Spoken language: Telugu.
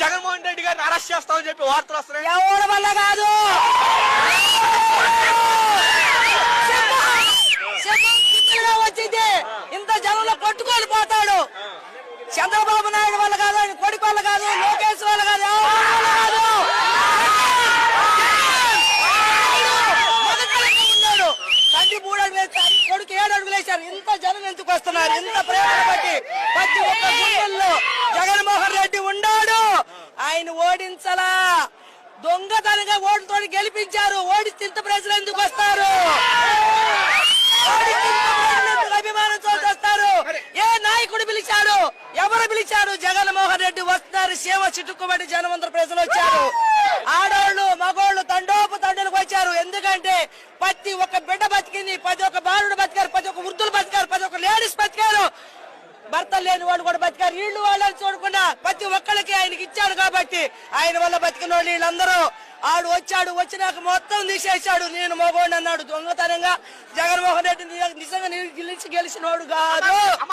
జగన్మోహన్ రెడ్డి గారిని అరెస్ట్ చేస్తామని చెప్పి వార్తలు వస్తున్నాయి. ఎవరి వల్ల కాదు, వచ్చింది ఇంత జనంలో కొట్టుకొని పోతాడు. చంద్రబాబు నాయుడు వల్ల కాదు, ఆయన కొడుకు వల్ల కాదు, లోకేష్ వల్ల కాదు, ఎవరి వల్ల కాదు. ఉన్నాడు తండ్రి 3 అడుగులు వేస్తారు, కొడుకు 7 అడుగులు వేశారు. ఇంత జనం ఎందుకు వస్తున్నారు? ఇంత ప్రేమను బట్టి ప్రతి ఒక్క గుండెల్లో జగన్మోహన్ రెడ్డి ఉన్నాడు. ఆయన ఓడించలా, దొంగతనంగా ఓటుతో గెలిపించారు. ఓడిస్తే ఇంత ప్రజలు ఎందుకు వస్తారు? అభిమానంతో వస్తారు. ఏ నాయకుడు పిలిచాడు? ఎవరు పిలిచాడు? జగన్మోహన్ రెడ్డి వస్తున్నారు. సేవ చిట్టుకుబడి జనమందరూ ప్రజలు వచ్చారు. ఆడోళ్ళు మగోళ్ళు తండోపు వచ్చారు. ఎందుకంటే ప్రతి ఒక్క బిడ్డ బతికింది, ప్రతి ఒక్క బాలుడు బతికారు, ప్రతి ఒక్క వృద్ధులు బతికారు, ప్రతి ఒక్క లేడీస్ బతికారు, భర్తలు లేని వాళ్ళు కూడా బతికారు. వీళ్ళు వాళ్ళని చూడకుండా ప్రతి ఒక్కరికి ఆయనకి ఇచ్చాడు. కాబట్టి ఆయన వల్ల బతికిన వాళ్ళు వీళ్ళందరూ. ఆడు వచ్చాడు, వచ్చినాక మొత్తం తీసేశాడు. నేను మగోడిని అన్నాడు. దొంగతనంగా జగన్మోహన్ రెడ్డి నిజంగా గెలిచినోడు కాదు.